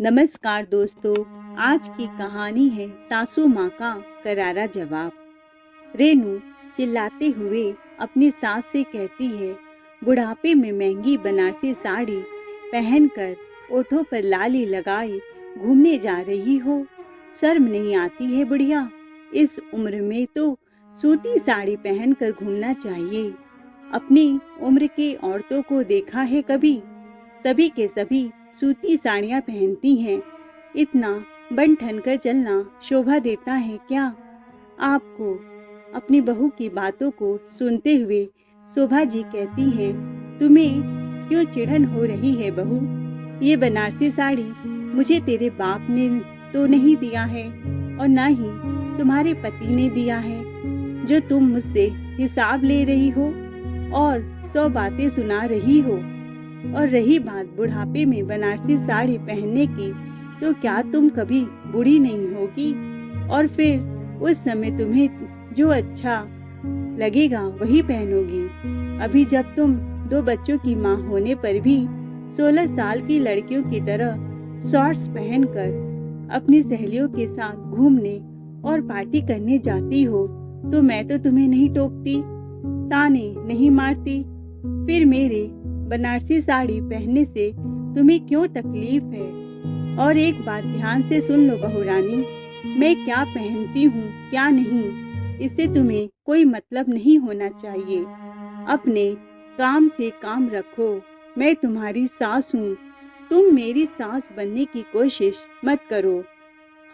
नमस्कार दोस्तों। आज की कहानी है सासू माँ का करारा जवाब। रेनू चिल्लाते हुए अपनी सास से कहती है, बुढ़ापे में महंगी बनारसी साड़ी पहनकर ओठों पर लाली लगाए घूमने जा रही हो। शर्म नहीं आती है बुढ़िया? इस उम्र में तो सूती साड़ी पहनकर घूमना चाहिए। अपनी उम्र की औरतों को देखा है कभी? सभी के सभी सूती साड़ियाँ पहनती हैं। इतना बन ठन कर चलना शोभा देता है क्या आपको? अपनी बहू की बातों को सुनते हुए शोभा जी कहती हैं, तुम्हें क्यों चिढ़न हो रही है बहू? ये बनारसी साड़ी मुझे तेरे बाप ने तो नहीं दिया है और ना ही तुम्हारे पति ने दिया है, जो तुम मुझसे हिसाब ले रही हो और 100 बातें सुना रही हो। और रही बात बुढ़ापे में बनारसी साड़ी पहनने की, तो क्या तुम कभी बूढ़ी नहीं होगी? और फिर उस समय तुम्हें जो अच्छा लगेगा वही पहनोगी। अभी जब तुम 2 बच्चों की माँ होने पर भी 16 साल की लड़कियों की तरह शॉर्ट्स पहनकर अपनी सहेलियों के साथ घूमने और पार्टी करने जाती हो, तो मैं तो तुम्हें नहीं टोकती, ताने नहीं मारती। फिर मेरे बनारसी साड़ी पहनने से तुम्हें क्यों तकलीफ है? और एक बात ध्यान से सुन लो बहू रानी, मैं क्या पहनती हूँ क्या नहीं, इससे तुम्हें कोई मतलब नहीं होना चाहिए। अपने काम से काम रखो। मैं तुम्हारी सास हूँ, तुम मेरी सास बनने की कोशिश मत करो।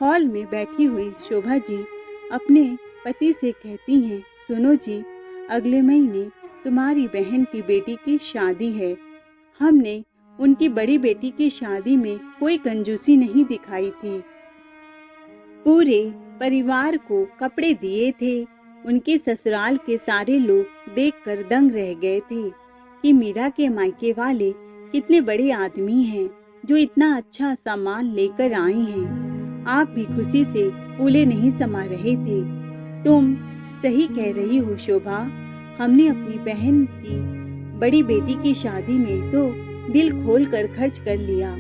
हॉल में बैठी हुई शोभा जी अपने पति से कहती हैं, सुनो जी, अगले महीने तुम्हारी बहन की बेटी की शादी है। हमने उनकी बड़ी बेटी की शादी में कोई कंजूसी नहीं दिखाई थी। पूरे परिवार को कपड़े दिए थे। उनके ससुराल के सारे लोग देखकर दंग रह गए थे कि मीरा के मायके वाले कितने बड़े आदमी हैं, जो इतना अच्छा सामान लेकर आए हैं। आप भी खुशी से फूले नहीं समा रहे थे। तुम सही कह रही हो शोभा, हमने अपनी बहन की बड़ी बेटी की शादी में तो दिल खोलकर खर्च कर लिया,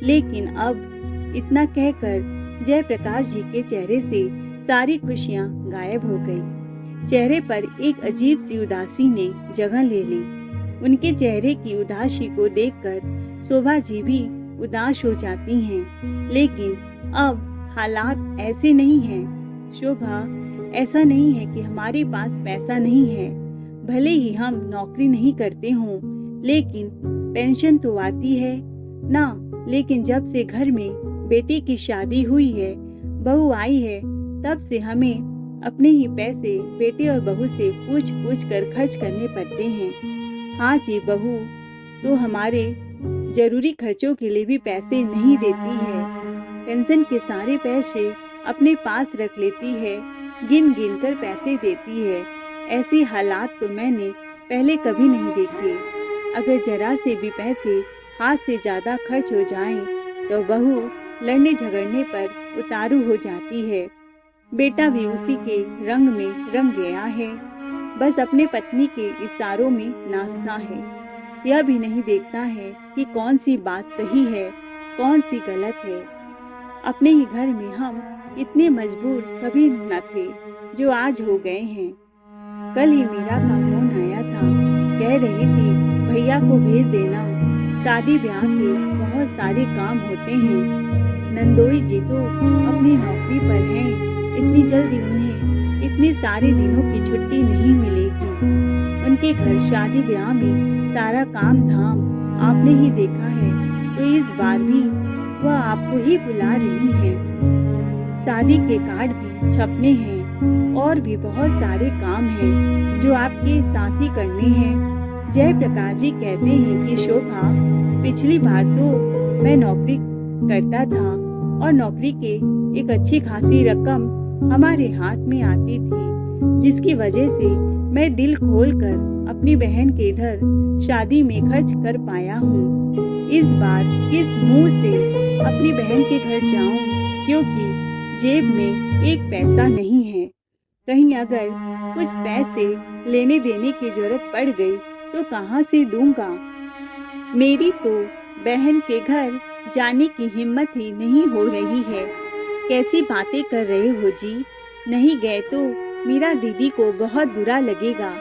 लेकिन अब इतना कहकर जयप्रकाश जी के चेहरे से सारी खुशियां गायब हो गई। चेहरे पर एक अजीब सी उदासी ने जगह ले ली। उनके चेहरे की उदासी को देखकर शोभा जी भी उदास हो जाती हैं। लेकिन अब हालात ऐसे नहीं हैं शोभा। ऐसा नहीं है कि हमारे पास पैसा नहीं है। भले ही हम नौकरी नहीं करते हों, लेकिन पेंशन तो आती है ना। लेकिन जब से घर में बेटी की शादी हुई है, बहू आई है, तब से हमें अपने ही पैसे बेटे और बहू से पूछ पूछ कर खर्च करने पड़ते हैं। हाँ जी, बहू तो हमारे जरूरी खर्चों के लिए भी पैसे नहीं देती है। पेंशन के सारे पैसे अपने पास रख लेती है, गिन गिन कर पैसे देती है। ऐसी हालात तो मैंने पहले कभी नहीं देखे। अगर जरा से भी पैसे हाथ से ज़्यादा खर्च हो जाएं, तो बहू लड़ने झगड़ने पर उतारू हो जाती है। बेटा भी उसी के रंग में रंग गया है, बस अपने पत्नी के इशारों में नाचता है। यह भी नहीं देखता है कि कौन सी बात सही है, कौन सी गलत है। अपने ही घर में हम इतने मजबूर कभी न थे जो आज हो गए हैं। कल ही मीरा का फोन आया था, कह रही थी भैया को भेज देना, शादी ब्याह के बहुत सारे काम होते हैं। नंदोई जी तो अपनी नौकरी पर हैं, इतनी जल्दी उन्हें इतने सारे दिनों की छुट्टी नहीं मिलेगी। उनके घर शादी ब्याह में सारा काम धाम आपने ही देखा है, तो इस बार भी वह आपको ही बुला रही है। शादी के कार्ड भी छपने हैं और भी बहुत सारे काम हैं जो आपके साथ ही करने हैं। जयप्रकाश जी कहते हैं कि शोभा, पिछली बार तो मैं नौकरी करता था और नौकरी के एक अच्छी खासी रकम हमारे हाथ में आती थी, जिसकी वजह से मैं दिल खोलकर अपनी बहन के इधर शादी में खर्च कर पाया हूँ। इस बार किस मुंह से अपनी बहन के घर जाऊं, क्योंकि जेब में एक पैसा नहीं है। कहीं अगर कुछ पैसे लेने देने की जरूरत पड़ गई तो कहाँ से दूंगा? मेरी तो बहन के घर जाने की हिम्मत ही नहीं हो रही है। कैसी बातें कर रहे हो जी? नहीं गए तो मीरा दीदी को बहुत बुरा लगेगा।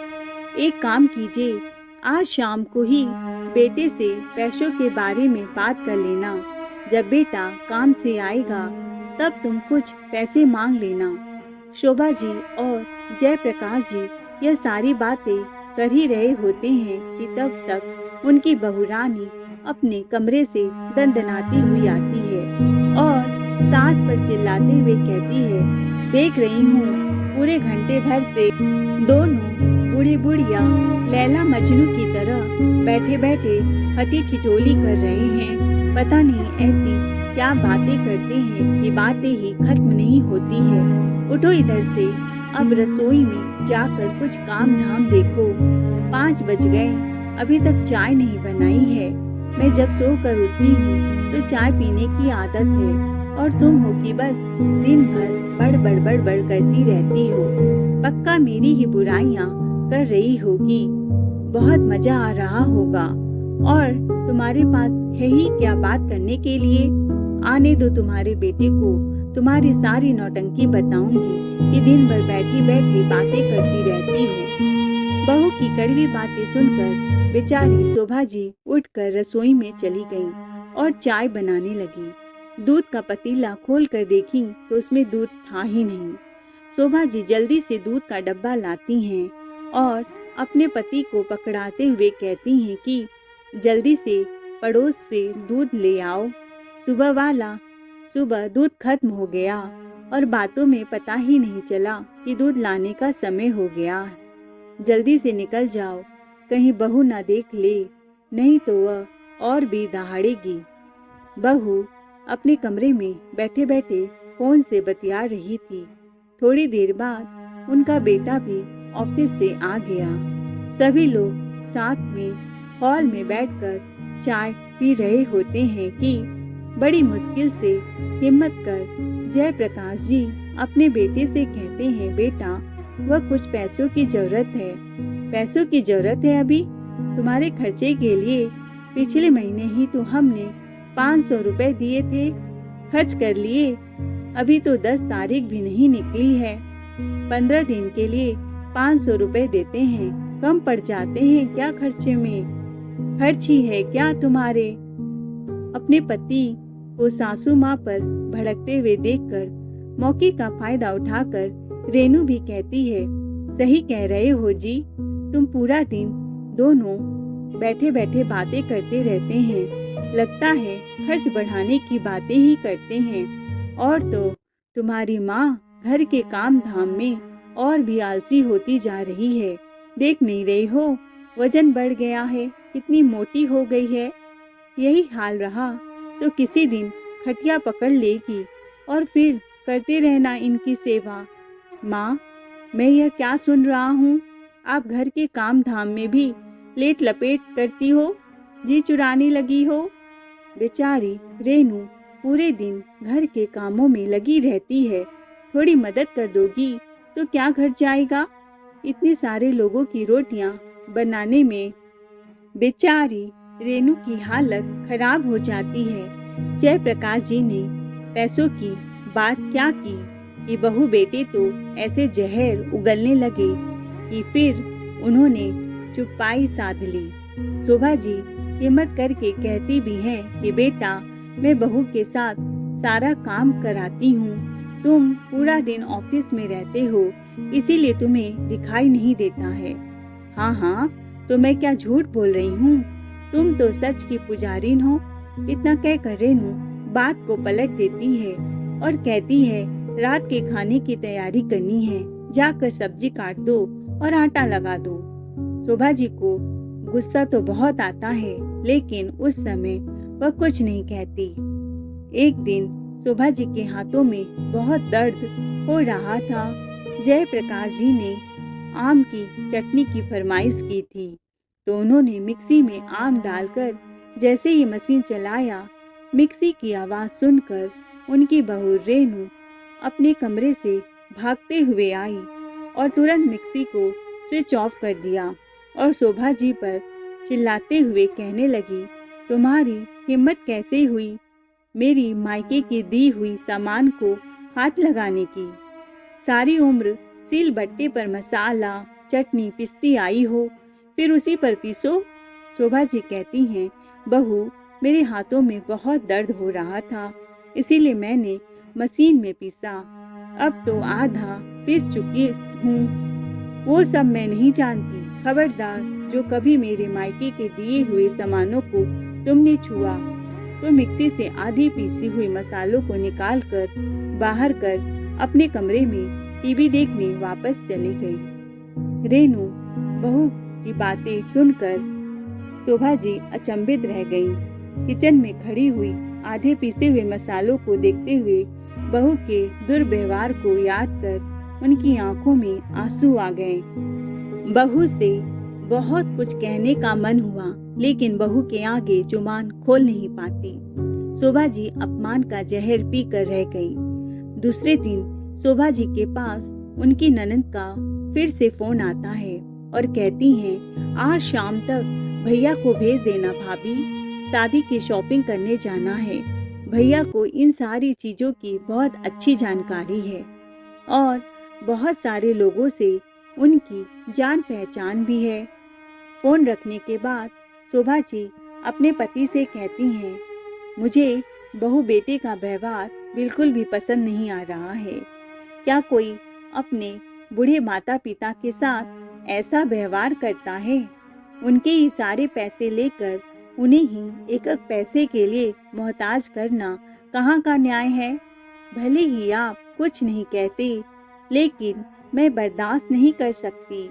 एक काम कीजिए, आज शाम को ही बेटे से पैसों के बारे में बात कर लेना। जब बेटा काम से आएगा तब तुम कुछ पैसे मांग लेना। शोभा जी और जयप्रकाश जी यह सारी बातें कर ही रहे होते हैं कि तब तक उनकी बहू रानी अपने कमरे से दंदनाती हुई आती है और सास पर चिल्लाते हुए कहती है, देख रही हूँ पूरे घंटे भर से दोनों बूढ़ी बुढ़िया लैला मजनू की तरह बैठे बैठे हटी ठिठोली कर रहे हैं। पता नहीं ऐसी क्या बातें करते हैं कि बातें ही खत्म नहीं होती है। उठो इधर से, अब रसोई में जाकर कुछ काम धाम देखो। 5 बज गए, अभी तक चाय नहीं बनाई है। मैं जब सोकर उठती हूँ तो चाय पीने की आदत है और तुम हो कि बस दिन भर बड़ करती रहती हो। पक्का मेरी ही बुराइयां कर रही होगी। बहुत मजा आ रहा होगा और तुम्हारे पास है ही क्या बात करने के लिए। आने दो तुम्हारे बेटे को, तुम्हारी सारी नौटंकी बताऊंगी कि दिन भर बैठी बैठी बातें करती रहती हो। बहू की कड़वी बातें सुनकर बेचारी शोभा जी उठकर रसोई में चली गई और चाय बनाने लगी। दूध का पतीला खोल कर देखी तो उसमें दूध था ही नहीं। शोभा जी जल्दी से दूध का डब्बा लाती हैं और अपने पति को पकड़ाते हुए कहती हैं कि जल्दी से पड़ोस से दूध ले आओ। सुबह दूध खत्म हो गया और बातों में पता ही नहीं चला कि दूध लाने का समय हो गया। जल्दी से निकल जाओ, कहीं बहू ना देख ले, नहीं तो वह और भी दहाड़ेगी। बहू अपने कमरे में बैठे बैठे फोन से बतिया रही थी। थोड़ी देर बाद उनका बेटा भी ऑफिस से आ गया। सभी लोग साथ में हॉल में बैठकर चाय पी रहे होते हैं कि बड़ी मुश्किल से हिम्मत कर जयप्रकाश जी अपने बेटे से कहते हैं, बेटा वह कुछ पैसों की जरूरत है। पैसों की जरूरत है अभी? तुम्हारे खर्चे के लिए पिछले महीने ही तो हमने 500 रुपए दिए थे, खर्च कर लिए। अभी तो 10 तारीख भी नहीं निकली है। 15 दिन के लिए 500 रुपए देते हैं, कम पड़ जाते हैं क्या खर्चे में? खर्च ही है क्या तुम्हारे? अपने पति को सासू माँ पर भड़कते हुए देखकर मौके का फायदा उठाकर रेनू भी कहती है, सही कह रहे हो जी, तुम पूरा दिन दोनों बैठे बैठे बातें करते रहते हैं। लगता है खर्च बढ़ाने की बातें ही करते हैं। और तो तुम्हारी माँ घर के काम धाम में और भी आलसी होती जा रही है। देख नहीं रही हो, वजन बढ़ गया है, कितनी मोटी हो गई है। यही हाल रहा तो किसी दिन खटिया पकड़ लेगी और फिर करते रहना इनकी सेवा। माँ, मैं यह क्या सुन रहा हूँ? आप घर के काम धाम में भी लेट लपेट करती हो, जी चुराने लगी हो। बेचारी रेनू पूरे दिन घर के कामों में लगी रहती है। थोड़ी मदद कर दोगी तो क्या घट जाएगा? इतने सारे लोगों की रोटियां बनाने में बेचारी रेनू की हालत खराब हो जाती है। जयप्रकाश जी ने पैसों की बात क्या की कि बहू बेटे तो ऐसे जहर उगलने लगे कि फिर उन्होंने चुप्पाई साध ली। शोभा जी हिम्मत करके कहती भी हैं कि बेटा, मैं बहू के साथ सारा काम कराती हूँ। तुम पूरा दिन ऑफिस में रहते हो, इसीलिए तुम्हें दिखाई नहीं देता है। हाँ, तो मैं क्या झूठ बोल रही हूँ? तुम तो सच की पुजारिन हो। इतना कहकर रेनू बात को पलट देती है और कहती है, रात के खाने की तैयारी करनी है, जाकर सब्जी काट दो और आटा लगा दो। शोभा जी को गुस्सा तो बहुत आता है, लेकिन उस समय वह कुछ नहीं कहती। एक दिन शोभा जी के हाथों में बहुत दर्द हो रहा था। जयप्रकाश जी ने आम की चटनी की फरमाइश की थी, तो उन्होंने मिक्सी में आम डालकर जैसे ही मशीन चलाया, मिक्सी की आवाज़ सुनकर उनकी बहू रेनू अपने कमरे से भागते हुए आई और तुरंत मिक्सी को स्विच ऑफ कर दिया और शोभा जी पर चिल्लाते हुए कहने लगी, तुम्हारी हिम्मत कैसे हुई मेरी मायके की दी हुई सामान को हाथ लगाने की। सारी उम्र सील बट्टे पर मसाला चटनी पिसती आई हो, फिर उसी पर पीसो। शोभा जी कहती हैं, बहू, मेरे हाथों में बहुत दर्द हो रहा था, इसीलिए मैंने मशीन में पीसा। अब तो आधा पीस चुकी हूँ। वो सब मैं नहीं जानती। खबरदार, जो कभी मेरे मायके के दिए हुए सामानों को तुमने छुआ। तो मिक्सी से आधी पीसी हुई मसालों को निकाल कर बाहर कर अपने कमरे में टीवी देखने वापस चली गई। रेनू बहू की बातें सुनकर शोभा जी अचंभित रह गईं। किचन में खड़ी हुई आधे पीसे हुए मसालों को देखते हुए बहू के दुर्व्यवहार को याद कर उनकी आंखों में आंसू आ गए। बहू से बहुत कुछ कहने का मन हुआ, लेकिन बहू के आगे जुबान खोल नहीं पाती। शोभा जी अपमान का जहर पी कर रह गई। दूसरे दिन शोभा जी के पास उनकी ननद का फिर से फोन आता है और कहती हैं, आज शाम तक भैया को भेज देना भाभी, शादी की शॉपिंग करने जाना है। भैया को इन सारी चीज़ों की बहुत अच्छी जानकारी है और बहुत सारे लोगों से उनकी जान पहचान भी है। फोन रखने के बाद शोभा जी अपने पति से कहती हैं, मुझे बहू बेटे का व्यवहार बिल्कुल भी पसंद नहीं आ रहा है। क्या कोई अपने बूढ़े माता पिता के साथ ऐसा व्यवहार करता है? उनके ही सारे पैसे लेकर उन्हें ही एक एक पैसे के लिए मोहताज करना कहाँ का न्याय है? भले ही आप कुछ नहीं कहते, लेकिन मैं बर्दाश्त नहीं कर सकती।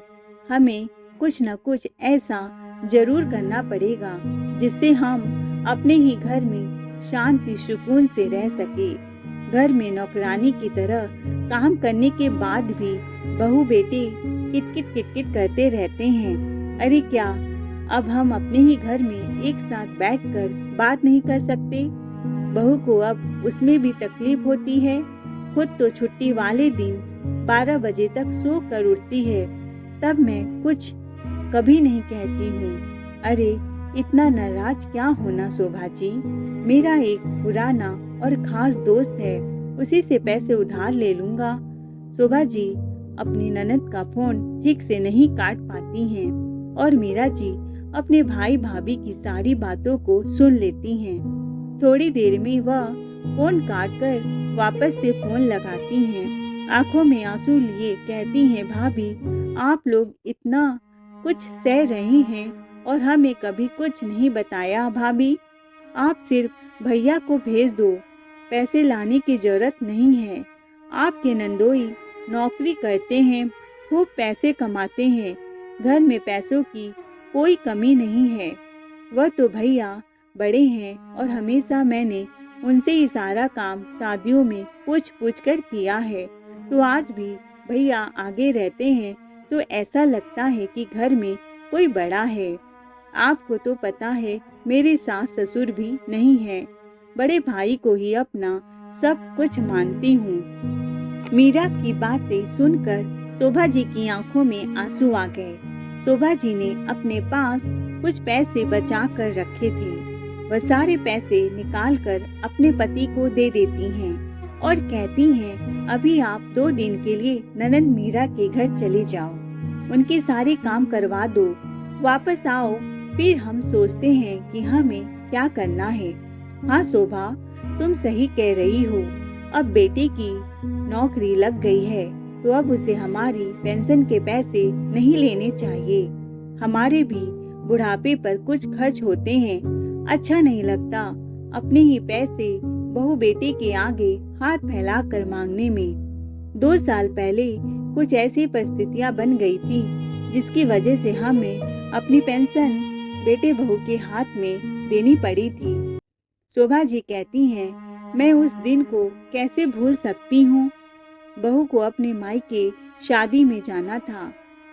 हमें कुछ न कुछ ऐसा जरूर करना पड़ेगा जिससे हम अपने ही घर में शांति सुकून से रह सके। घर में नौकरानी की तरह काम करने के बाद भी बहू बेटे किटकिट किटकिट करते रहते हैं। अरे क्या अब हम अपने ही घर में एक साथ बैठकर बात नहीं कर सकते? बहू को अब उसमें भी तकलीफ होती है। खुद तो छुट्टी वाले दिन 12 बजे तक सो कर उठती है, तब मैं कुछ कभी नहीं कहती हूँ। अरे इतना नाराज क्या होना शोभा जी, मेरा एक पुराना और खास दोस्त है, उसी से पैसे उधार ले लूँगा। शोभा जी अपनी ननद का फोन ठीक से नहीं काट पाती हैं और मीरा जी अपने भाई भाभी की सारी बातों को सुन लेती हैं। थोड़ी देर में वह फोन काट कर वापस से फोन लगाती हैं। आंखों में आंसू लिए कहती हैं, भाभी आप लोग इतना कुछ सह रही हैं और हमें कभी कुछ नहीं बताया। भाभी आप सिर्फ भैया को भेज दो, पैसे लाने की जरूरत नहीं है। आपके नंदोई नौकरी करते हैं, खूब पैसे कमाते हैं, घर में पैसों की कोई कमी नहीं है। वह तो भैया बड़े हैं और हमेशा मैंने उनसे ही सारा काम शादियों में पूछ पूछ कर किया है, तो आज भी भैया आगे रहते हैं तो ऐसा लगता है कि घर में कोई बड़ा है। आपको तो पता है मेरे सास ससुर भी नहीं है, बड़े भाई को ही अपना सब कुछ मानती हूँ। मीरा की बातें सुनकर शोभा जी की आंखों में आंसू आ गए। शोभा जी ने अपने पास कुछ पैसे बचा कर रखे थे, वह सारे पैसे निकालकर अपने पति को दे देती हैं और कहती हैं, अभी आप 2 दिन के लिए ननद मीरा के घर चले जाओ, उनके सारे काम करवा दो, वापस आओ, फिर हम सोचते हैं कि हमें क्या करना है। हाँ शोभा, तुम सही कह रही हो, अब बेटे की नौकरी लग गई है तो अब उसे हमारी पेंशन के पैसे नहीं लेने चाहिए। हमारे भी बुढ़ापे पर कुछ खर्च होते हैं, अच्छा नहीं लगता अपने ही पैसे बहू बेटे के आगे हाथ फैला कर मांगने में। 2 साल पहले कुछ ऐसी परिस्थितियां बन गई थी जिसकी वजह से हमें अपनी पेंशन बेटे बहू के हाथ में देनी पड़ी थी। शोभा जी कहती हैं, मैं उस दिन को कैसे भूल सकती हूँ। बहू को अपने मायके शादी में जाना था,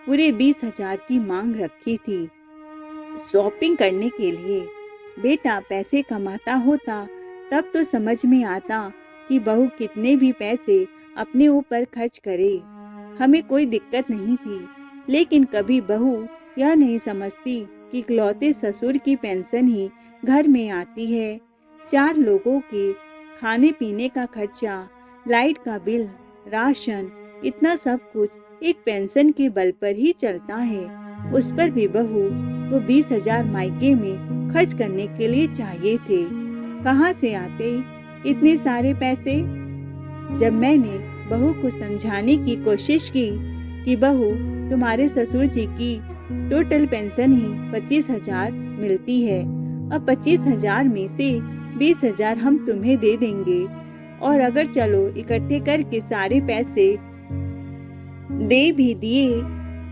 पूरे 20,000 की मांग रखी थी शॉपिंग करने के लिए। बेटा पैसे कमाता होता तब तो समझ में आता कि बहू कितने भी पैसे अपने ऊपर खर्च करे, हमें कोई दिक्कत नहीं थी। लेकिन कभी बहू यह नहीं समझती कि इकलौते ससुर की पेंशन ही घर में आती है, 4 लोगों के खाने पीने का खर्चा, लाइट का बिल, राशन, इतना सब कुछ एक पेंशन के बल पर ही चलता है। उस पर भी बहू को 20,000 मायके में खर्च करने के लिए चाहिए थे। कहाँ से आते इतने सारे पैसे? जब मैंने बहू को समझाने की कोशिश की कि बहू, तुम्हारे ससुर जी की टोटल पेंशन ही 25,000 मिलती है। अब 25,000 में से 20,000 हम तुम्हें दे देंगे, और अगर चलो इकट्ठे करके सारे पैसे दे भी दिए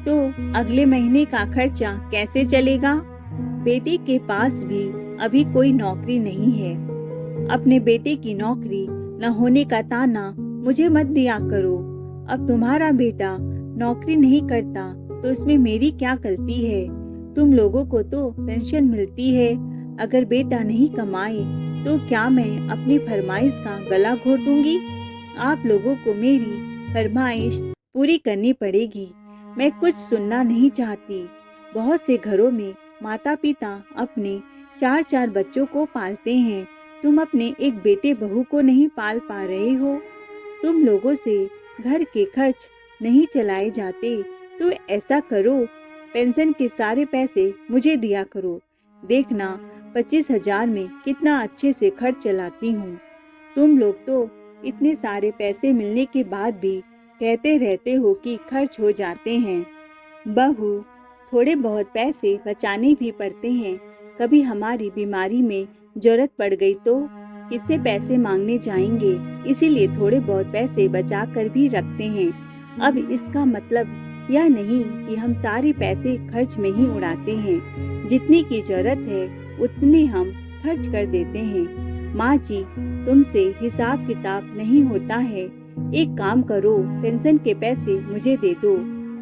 तो अगले महीने का खर्चा कैसे चलेगा? बेटे के पास भी अभी कोई नौकरी नहीं है। अपने बेटे की नौकरी न होने का ताना मुझे मत दिया करो। अब तुम्हारा बेटा नौकरी नहीं करता तो इसमें मेरी क्या गलती है? तुम लोगों को तो पेंशन मिलती है। अगर बेटा नहीं कमाए तो क्या मैं अपनी फरमाइश का गला घोटूंगी? आप लोगों को मेरी फरमाइश पूरी करनी पड़ेगी। मैं कुछ सुनना नहीं चाहती। बहुत से घरों में माता पिता अपने 4-4 बच्चों को पालते हैं। तुम अपने एक बेटे बहू को नहीं पाल पा रहे हो। तुम लोगों से घर के खर्च नहीं चलाए जाते तो ऐसा करो, पेंशन के सारे पैसे मुझे दिया करो। देखना 25,000 में कितना अच्छे से खर्च चलाती हूँ। तुम लोग तो इतने सारे पैसे मिलने के बाद भी कहते रहते हो कि खर्च हो जाते हैं। बहू, थोड़े बहुत पैसे बचाने भी पड़ते हैं। कभी हमारी बीमारी में जरूरत पड़ गई तो किससे पैसे मांगने जाएंगे? इसीलिए थोड़े बहुत पैसे बचा कर भी रखते हैं। अब इसका मतलब यह नहीं कि हम सारे पैसे खर्च में ही उड़ाते हैं। जितनी की जरूरत है उतने हम खर्च कर देते हैं। माँ जी, तुमसे हिसाब किताब नहीं होता है। एक काम करो, पेंशन के पैसे मुझे दे दो।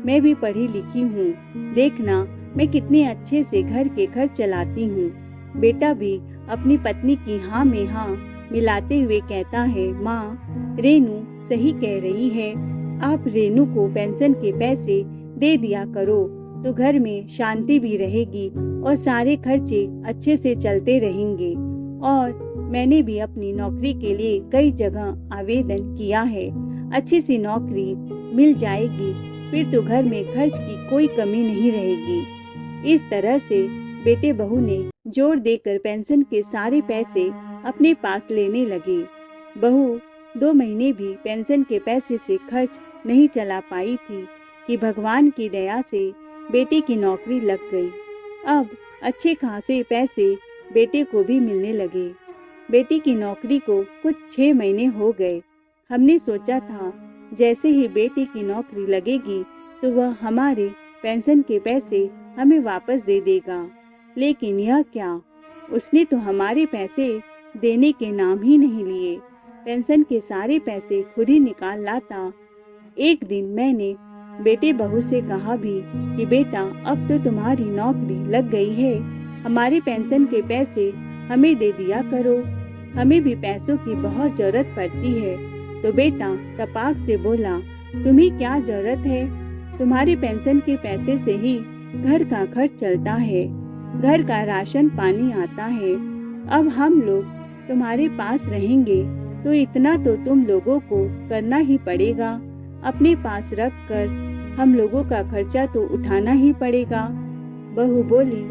मैं भी पढ़ी लिखी हूँ। देखना मैं कितने अच्छे से घर के खर्च चलाती हूँ। बेटा भी अपनी पत्नी की हाँ में हाँ मिलाते हुए कहता है, माँ, रेनू सही कह रही है। आप रेनू को पेंशन के पैसे दे दिया करो तो घर में शांति भी रहेगी और सारे खर्चे अच्छे से चलते रहेंगे। और मैंने भी अपनी नौकरी के लिए कई जगह आवेदन किया है। अच्छी सी नौकरी मिल जाएगी, फिर तो घर में खर्च की कोई कमी नहीं रहेगी। इस तरह से बेटे बहू ने जोर देकर पेंशन के सारे पैसे अपने पास लेने लगे। बहू 2 महीने भी पेंशन के पैसे से खर्च नहीं चला पाई थी कि भगवान की दया से बेटे की नौकरी लग गई। अब अच्छे खासे पैसे बेटे को भी मिलने लगे। बेटी की नौकरी को कुछ 6 महीने हो गए। हमने सोचा था जैसे ही बेटी की नौकरी लगेगी तो वह हमारे पेंशन के पैसे हमें वापस दे देगा, लेकिन यह क्या, उसने तो हमारे पैसे देने के नाम ही नहीं लिए। पेंशन के सारे पैसे खुद ही निकाल लाता। एक दिन मैंने बेटे बहू से कहा भी कि बेटा, अब तो तुम्हारी नौकरी लग गई है, हमारी पेंशन के पैसे हमें दे दिया करो, हमें भी पैसों की बहुत जरूरत पड़ती है। तो बेटा तपाक से बोला, तुम्हें क्या जरूरत है, तुम्हारी पेंशन के पैसे से ही घर का खर्च चलता है, घर का राशन पानी आता है। अब हम लोग तुम्हारे पास रहेंगे तो इतना तो तुम लोगों को करना ही पड़ेगा। अपने पास रख कर हम लोगों का खर्चा तो उठाना ही पड़ेगा। बहू बोली,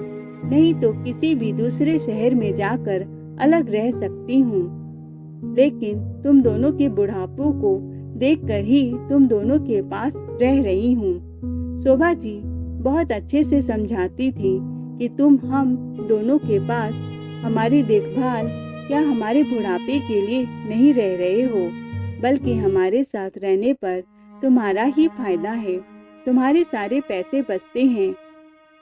नहीं तो किसी भी दूसरे शहर में जाकर अलग रह सकती हूँ, लेकिन तुम दोनों के बुढ़ापे को देखकर ही तुम दोनों के पास रह रही हूँ। शोभा जी बहुत अच्छे से समझाती थी कि तुम हम दोनों के पास हमारी देखभाल या हमारे बुढ़ापे के लिए नहीं रह रहे हो, बल्कि हमारे साथ रहने पर तुम्हारा ही फायदा है। तुम्हारे सारे पैसे बचते हैं,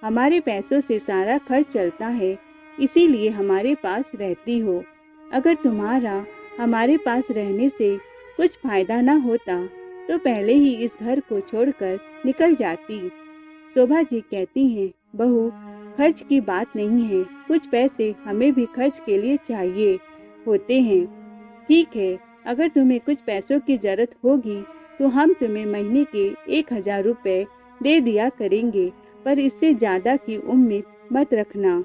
हमारे पैसों से सारा खर्च चलता है, इसीलिए हमारे पास रहती हो। अगर तुम्हारा हमारे पास रहने से कुछ फायदा ना होता तो पहले ही इस घर को छोड़कर निकल जाती। शोभा जी कहती हैं, बहू, खर्च की बात नहीं है, कुछ पैसे हमें भी खर्च के लिए चाहिए होते हैं। ठीक है, अगर तुम्हें कुछ पैसों की जरूरत होगी तो हम तुम्हें महीने के 1,000 रुपए दे दिया करेंगे, पर इससे ज्यादा की उम्मीद मत रखना।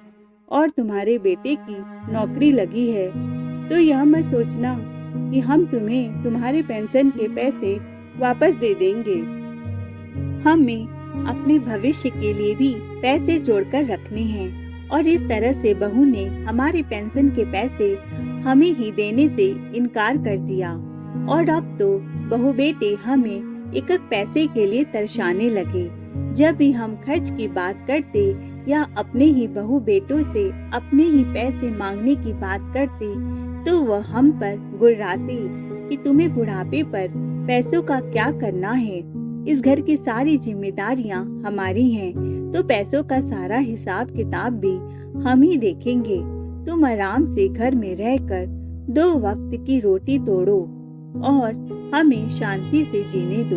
और तुम्हारे बेटे की नौकरी लगी है, तो यह मत सोचना कि हम तुम्हें तुम्हारे पेंशन के पैसे वापस दे देंगे। हमें अपने भविष्य के लिए भी पैसे जोड़कर रखने हैं और इस तरह से बहू ने हमारे पेंशन के पैसे हमें ही देने से इनकार कर दिया और अब तो बहू बेटे हमें एक एक पैसे के लिए तरसाने लगे। जब भी हम खर्च की बात करते या अपने ही बहू बेटों से अपने ही पैसे मांगने की बात करते तो वह हम पर गुर्राते कि तुम्हें बुढ़ापे पर पैसों का क्या करना है, इस घर की सारी जिम्मेदारियां हमारी हैं, तो पैसों का सारा हिसाब किताब भी हम ही देखेंगे। तुम आराम से घर में रहकर 2 वक्त की रोटी तोड़ो और हमें शांति से जीने दो।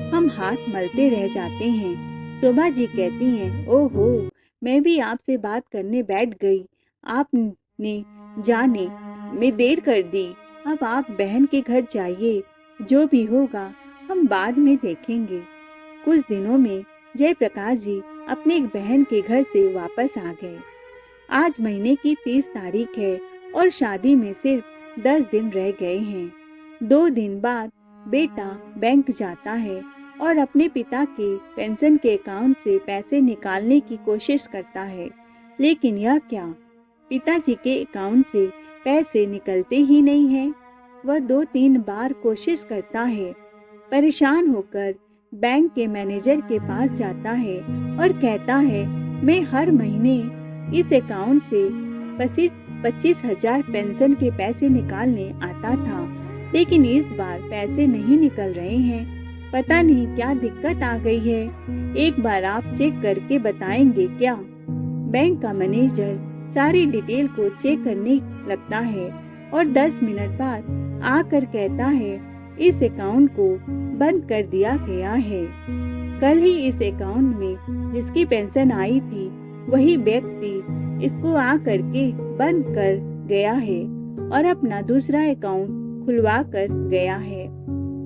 हम हाथ मलते रह जाते हैं। शोभा जी कहती हैं, ओहो, मैं भी आपसे बात करने बैठ गई, आपने जाने में देर कर दी। अब आप बहन के घर जाइए, जो भी होगा हम बाद में देखेंगे। कुछ दिनों में जयप्रकाश जी अपने एक बहन के घर से वापस आ गए। आज महीने की 30 तारीख है और शादी में सिर्फ 10 दिन रह गए हैं। 2 दिन बाद बेटा बैंक जाता है और अपने पिता के पेंशन के अकाउंट से पैसे निकालने की कोशिश करता है, लेकिन यह क्या, पिताजी के अकाउंट से पैसे निकलते ही नहीं हैं। वह 2-3 बार कोशिश करता है। परेशान होकर बैंक के मैनेजर के पास जाता है और कहता है, मैं हर महीने इस अकाउंट से 25,000 पेंशन के पैसे निकालने आता था, लेकिन इस बार पैसे नहीं निकल रहे हैं। पता नहीं क्या दिक्कत आ गई है, एक बार आप चेक करके बताएंगे क्या? बैंक का मैनेजर सारी डिटेल को चेक करने लगता है और 10 मिनट बाद आकर कहता है, इस अकाउंट को बंद कर दिया गया है। कल ही इस अकाउंट में जिसकी पेंशन आई थी वही व्यक्ति इसको आकर के बंद कर गया है और अपना दूसरा अकाउंट खुलवा कर गया है।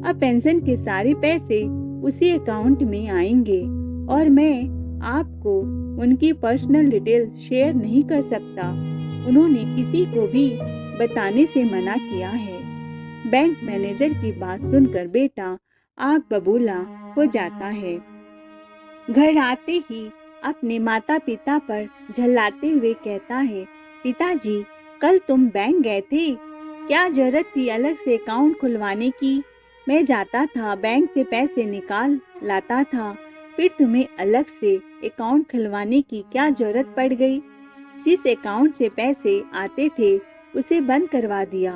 अब पेंशन के सारे पैसे उसी अकाउंट में आएंगे और मैं आपको उनकी पर्सनल डिटेल शेयर नहीं कर सकता। उन्होंने किसी को भी बताने से मना किया है। बैंक मैनेजर की बात सुनकर बेटा आग बबूला हो जाता है। घर आते ही अपने माता पिता पर झल्लाते हुए कहता है, पिताजी, कल तुम बैंक गए थे, क्या जरूरत थी अलग से अकाउंट खुलवाने की? मैं जाता था, बैंक से पैसे निकाल लाता था, फिर तुम्हें अलग से अकाउंट खुलवाने की क्या जरूरत पड़ गई? जिस अकाउंट से पैसे आते थे उसे बंद करवा दिया।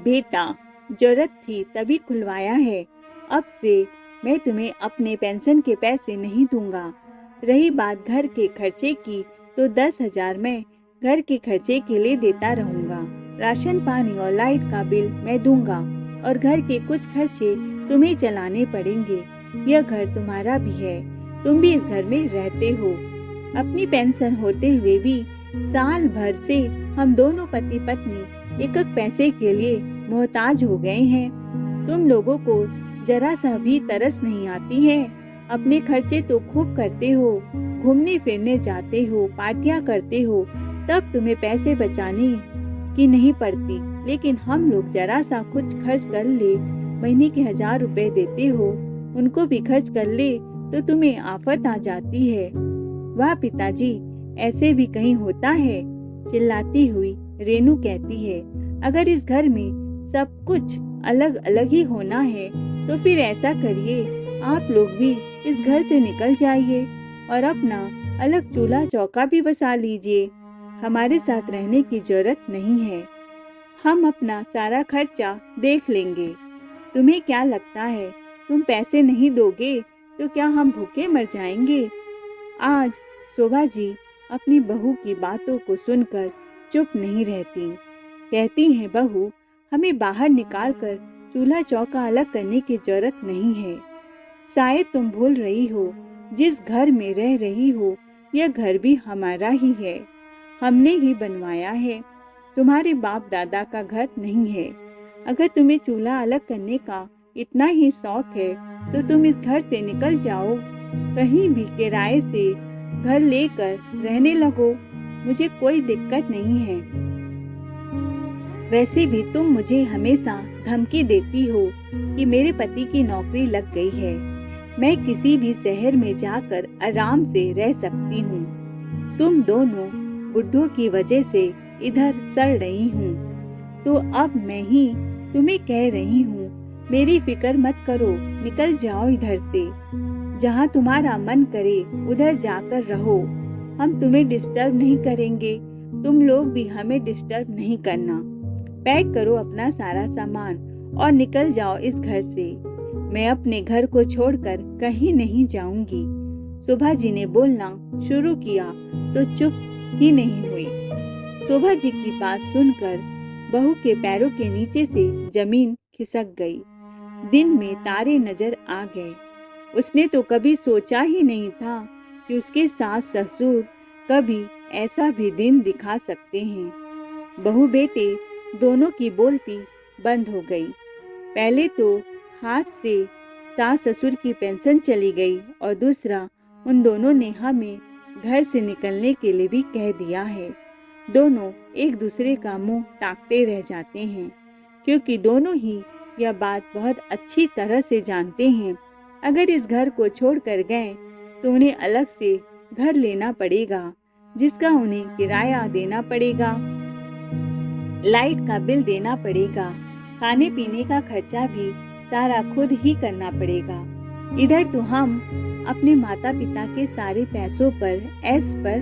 बेटा, जरूरत थी तभी खुलवाया है। अब से मैं तुम्हें अपने पेंशन के पैसे नहीं दूंगा। रही बात घर के खर्चे की, तो 10,000 मैं घर के खर्चे के लिए देता रहूंगा। राशन पानी और लाइट का बिल मैं दूंगा और घर के कुछ खर्चे तुम्हें चलाने पड़ेंगे। यह घर तुम्हारा भी है, तुम भी इस घर में रहते हो। अपनी पेंशन होते हुए भी साल भर से हम दोनों पति पत्नी एक एक पैसे के लिए मोहताज हो गए हैं। तुम लोगों को जरा सा भी तरस नहीं आती है? अपने खर्चे तो खूब करते हो, घूमने फिरने जाते हो, पार्टियां करते हो, तब तुम्हें पैसे बचाने की नहीं पड़ती, लेकिन हम लोग जरा सा कुछ खर्च कर ले, महीने के 1000 रुपए देते हो, उनको भी खर्च कर ले तो तुम्हें आफत आ जाती है। वाह पिताजी, ऐसे भी कहीं होता है? चिल्लाती हुई रेनू कहती है, अगर इस घर में सब कुछ अलग अलग ही होना है तो फिर ऐसा करिए, आप लोग भी इस घर से निकल जाइए और अपना अलग चूल्हा चौका भी बसा लीजिए। हमारे साथ रहने की जरूरत नहीं है, हम अपना सारा खर्चा देख लेंगे। तुम्हें क्या लगता है, तुम पैसे नहीं दोगे तो क्या हम भूखे मर जाएंगे? आज शोभा जी अपनी बहू की बातों को सुनकर चुप नहीं रहती। कहती हैं, बहू, हमें बाहर निकालकर चूल्हा चौका अलग करने की जरूरत नहीं है। शायद तुम भूल रही हो, जिस घर में रह रही हो यह घर भी हमारा ही है, हमने ही बनवाया है, तुम्हारे बाप दादा का घर नहीं है। अगर तुम्हें चूल्हा अलग करने का इतना ही शौक है तो तुम इस घर से निकल जाओ, कहीं भी किराए से घर लेकर रहने लगो, मुझे कोई दिक्कत नहीं है। वैसे भी तुम मुझे हमेशा धमकी देती हो कि मेरे पति की नौकरी लग गई है, मैं किसी भी शहर में जाकर आराम से रह सकती हूँ। तुम दोनों बुड्ढों की वजह से इधर सड़ रही हूँ, तो अब मैं ही तुम्हें कह रही हूँ, मेरी फिक्र मत करो, निकल जाओ इधर से। जहाँ तुम्हारा मन करे उधर जाकर रहो, हम तुम्हें डिस्टर्ब नहीं करेंगे, तुम लोग भी हमें डिस्टर्ब नहीं करना। पैक करो अपना सारा सामान और निकल जाओ इस घर से। मैं अपने घर को छोड़कर कहीं नहीं जाऊंगी। शोभा जी ने बोलना शुरू किया तो चुप ही नहीं हुई। शोभा जी की बात सुनकर बहू के पैरों के नीचे से जमीन खिसक गई। दिन में तारे नजर आ गए। उसने तो कभी सोचा ही नहीं था कि उसके सास ससुर कभी ऐसा भी दिन दिखा सकते हैं। बहू बेटे दोनों की बोलती बंद हो गई। पहले तो हाथ से सास ससुर की पेंशन चली गई और दूसरा उन दोनों ने हमें घर से निकलने के लिए भी कह दिया है। दोनों एक दूसरे का मुंह ताकते रह जाते हैं, क्योंकि दोनों ही यह बात बहुत अच्छी तरह से जानते हैं, अगर इस घर को छोड़कर गए तो उन्हें अलग से घर लेना पड़ेगा, जिसका उन्हें किराया देना पड़ेगा, लाइट का बिल देना पड़ेगा, खाने पीने का खर्चा भी सारा खुद ही करना पड़ेगा। इधर तो हम अपने माता पिता के सारे पैसों पर ऐश पर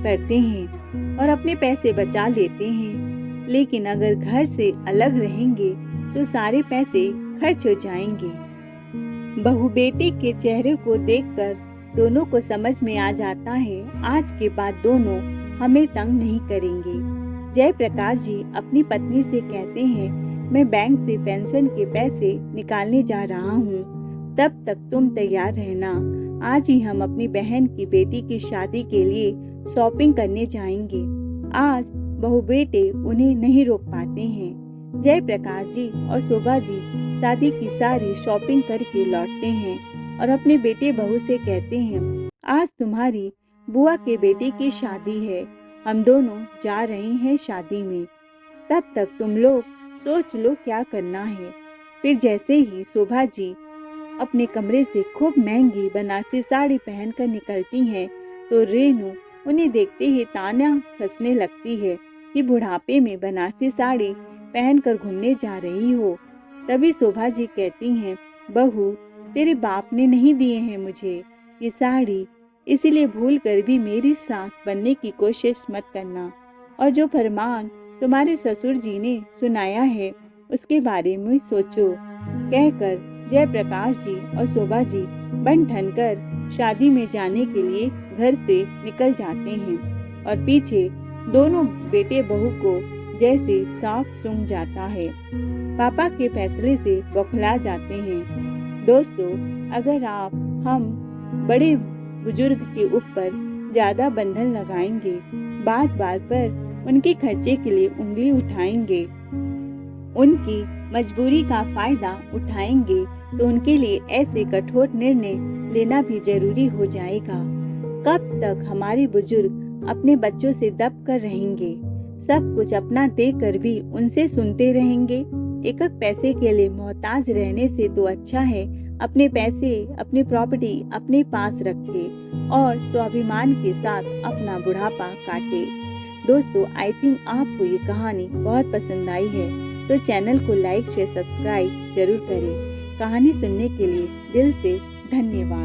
करते हैं और अपने पैसे बचा लेते हैं, लेकिन अगर घर से अलग रहेंगे तो सारे पैसे खर्च हो जाएंगे। बहू बेटे के चेहरे को देखकर दोनों को समझ में आ जाता है, आज के बाद दोनों हमें तंग नहीं करेंगे। जयप्रकाश जी अपनी पत्नी से कहते हैं, मैं बैंक से पेंशन के पैसे निकालने जा रहा हूँ, तब तक तुम तैयार रहना। आज ही हम अपनी बहन की बेटी की शादी के लिए शॉपिंग करने जाएंगे। आज बहू बेटे उन्हें नहीं रोक पाते हैं। जयप्रकाश जी और शोभा जी शादी की सारी शॉपिंग करके लौटते हैं और अपने बेटे बहू से कहते हैं, आज तुम्हारी बुआ के बेटे की शादी है, हम दोनों जा रहे हैं शादी में, तब तक तुम लोग सोच लो क्या करना है। फिर जैसे ही शोभा जी अपने कमरे से खूब महंगी बनारसी साड़ी पहनकर निकलती हैं, तो रेनू उन्हें देखते ही ताना कसने लगती है कि बुढ़ापे में बनारसी साड़ी पहनकर घूमने जा रही हो। तभी शोभा जी कहती हैं, बहू तेरे बाप ने नहीं दिए हैं मुझे ये साड़ी, इसीलिए भूल कर भी मेरी सास बनने की कोशिश मत करना, और जो फरमान तुम्हारे ससुर जी ने सुनाया है उसके बारे में सोचो। कहकर जयप्रकाश जी और शोभा जी बन ठन कर शादी में जाने के लिए घर से निकल जाते हैं और पीछे दोनों बेटे बहू को जैसे सांप सूंघ जाता है। पापा के फैसले से बौखला जाते हैं। दोस्तों, अगर आप हम बड़े बुजुर्ग के ऊपर ज्यादा बंधन लगाएंगे, बार बार पर उनके खर्चे के लिए उंगली उठाएंगे, उनकी मजबूरी का फायदा उठाएंगे, तो उनके लिए ऐसे कठोर निर्णय लेना भी जरूरी हो जाएगा। कब तक हमारे बुजुर्ग अपने बच्चों से दब कर रहेंगे, सब कुछ अपना देकर भी उनसे सुनते रहेंगे। एक एक पैसे के लिए मोहताज रहने से तो अच्छा है अपने पैसे, अपनी प्रॉपर्टी अपने पास रखे और स्वाभिमान के साथ अपना बुढ़ापा काटे। दोस्तों, आई थिंक आपको ये कहानी बहुत पसंद आई है, तो चैनल को लाइक शेयर सब्सक्राइब जरूर करें। कहानी सुनने के लिए दिल से धन्यवाद।